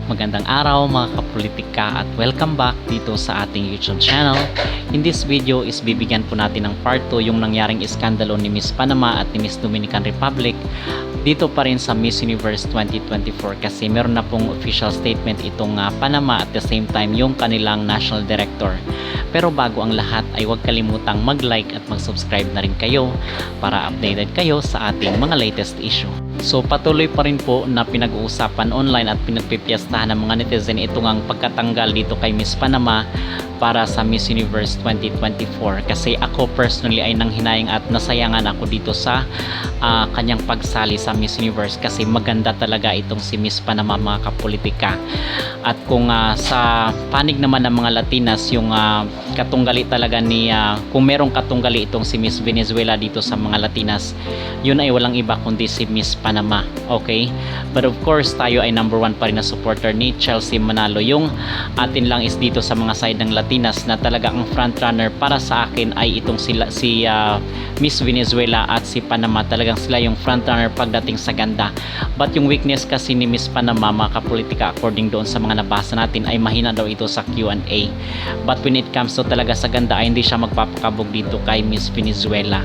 Magandang araw mga kapolitika at welcome back dito sa ating YouTube channel. In this video is bibigyan po natin ng part 2 yung nangyaring iskandalo ni Miss Panama at ni Miss Dominican Republic dito pa rin sa Miss Universe 2024 kasi meron na pong official statement itong Panama at the same time yung kanilang national director. Pero bago ang lahat ay huwag kalimutang mag-like at mag-subscribe na rin kayo para updated kayo sa ating mga latest issue. So patuloy pa rin po na pinag-uusapan online at pinagpipiyastahan ng mga netizen ito ngang pagkatanggal dito kay Miss Panama para sa Miss Universe 2024 kasi ako personally ay nanghinayang at nasayangan ako dito sa kanyang pagsali sa Miss Universe kasi maganda talaga itong si Miss Panama mga kapolitika. At kung sa panig naman ng mga Latinas yung katunggali talaga ni kung merong katunggali itong si Miss Venezuela dito sa mga Latinas, yun ay walang iba kundi si Miss Panama. Okay? But of course tayo ay number 1 pa rin na supporter ni Chelsea Manalo. Yung atin lang is dito sa mga side ng Latinas na talaga ang frontrunner para sa akin ay itong si Miss Venezuela at si Panama. Talagang sila yung frontrunner pagdating sa ganda. But yung weakness kasi ni Miss Panama mga kapolitika according doon sa mga nabasa natin ay mahina daw ito sa Q&A. But when it comes to talaga sa ganda ay hindi siya magpapakabog dito kay Miss Venezuela.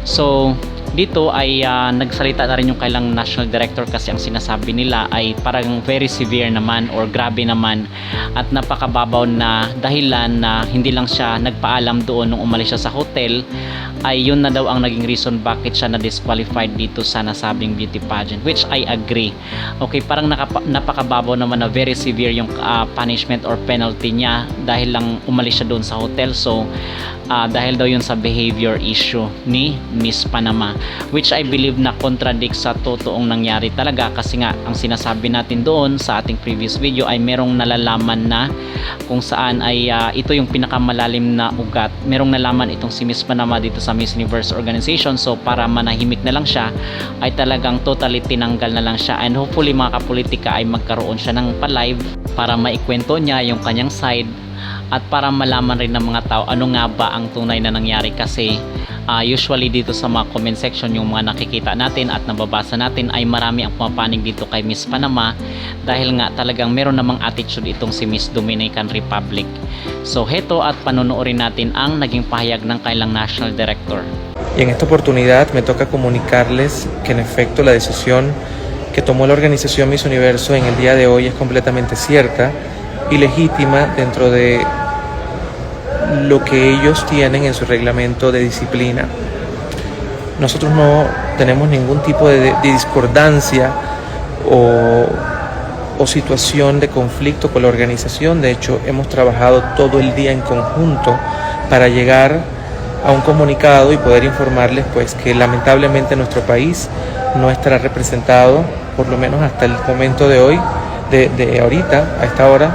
So dito ay nagsalita na rin yung kailang national director kasi ang sinasabi nila ay parang very severe naman or grabe naman at napakababaw na dahilan na hindi lang siya nagpaalam doon nung umalis siya sa hotel ay yun na daw ang naging reason bakit siya na-disqualified dito sa nasabing beauty pageant, which I agree. Okay, parang napakababaw naman na very severe yung punishment or penalty niya dahil lang umalis siya doon sa hotel. So dahil daw yun sa behavior issue ni Miss Panama, which I believe na contradict sa totoong nangyari talaga kasi nga ang sinasabi natin doon sa ating previous video ay merong nalalaman na kung saan ay ito yung pinakamalalim na ugat. Merong nalaman itong si Miss Panama dito sa Miss Universe organization, so para manahimik na lang siya ay talagang totally tinanggal na lang siya, and hopefully mga kapolitika ay magkaroon siya ng pa-live para maikwento niya yung kanyang side at para malaman rin ng mga tao ano nga ba ang tunay na nangyari kasi usually dito sa mga comment section yung mga nakikita natin at nababasa natin ay marami ang pumapanig dito kay Miss Panama dahil nga talagang meron namang attitude itong si Miss Dominican Republic. So heto at panonoorin natin ang naging pahayag ng kailang national director. Y en esta oportunidad me toca comunicarles que en efecto la decisión que tomó la organización Miss Universo en el día de hoy es completamente cierta y legítima dentro de lo que ellos tienen en su reglamento de disciplina. Nosotros no tenemos ningún tipo de discordancia o situación de conflicto con la organización. De hecho, hemos trabajado todo el día en conjunto para llegar a un comunicado y poder informarles pues que lamentablemente nuestro país no estará representado, por lo menos hasta el momento de hoy, de ahorita, a esta hora,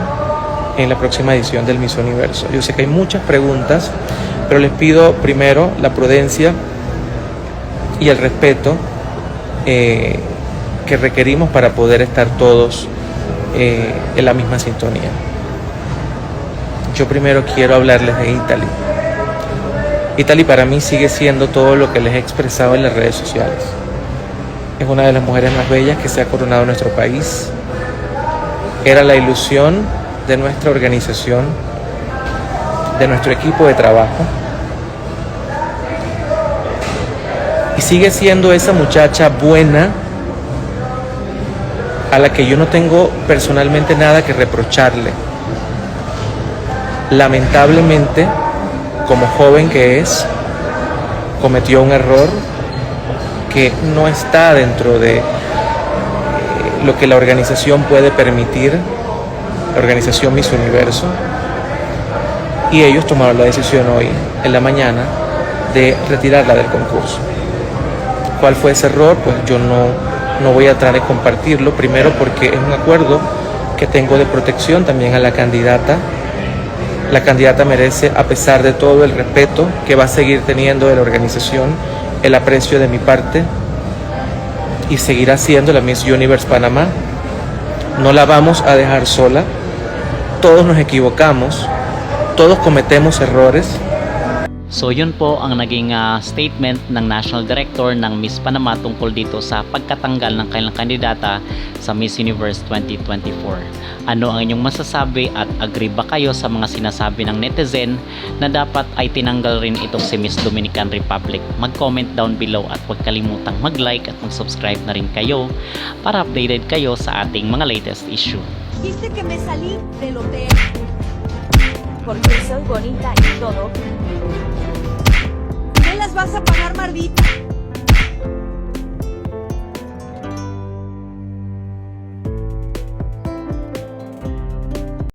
en la próxima edición del Miss Universo. Yo sé que hay muchas preguntas, pero les pido primero la prudencia y el respeto que requerimos para poder estar todos en la misma sintonía. Yo primero quiero hablarles de Italy. Italy para mí sigue siendo todo lo que les he expresado en las redes sociales. Es una de las mujeres más bellas que se ha coronado en nuestro país. Era la ilusión de nuestra organización, de nuestro equipo de trabajo, y sigue siendo esa muchacha buena a la que yo no tengo personalmente nada que reprocharle. Lamentablemente, como joven que es, cometió un error que no está dentro de lo que la organización puede permitir, la organización Miss Universo, y ellos tomaron la decisión hoy en la mañana de retirarla del concurso. ¿Cuál fue ese error? Pues yo no voy a tratar de compartirlo, primero porque es un acuerdo que tengo de protección también a la candidata. La candidata merece, a pesar de todo, el respeto que va a seguir teniendo de la organización, el aprecio de mi parte, y seguirá siendo la Miss Universe Panamá. No la vamos a dejar sola. Todos nos equivocamos, todos cometemos errores. So yun po ang naging statement ng National Director ng Miss Panama tungkol dito sa pagkatanggal ng kanilang kandidata sa Miss Universe 2024. Ano ang inyong masasabi at agree ba kayo sa mga sinasabi ng netizen na dapat ay tinanggal rin itong si Miss Dominican Republic? Mag-comment down below at huwag kalimutang mag-like at mag-subscribe na rin kayo para updated kayo sa ating mga latest issue. Viste que me salí del hotel porque soy bonita y todo. ¿Me las vas a pagar, Marvito?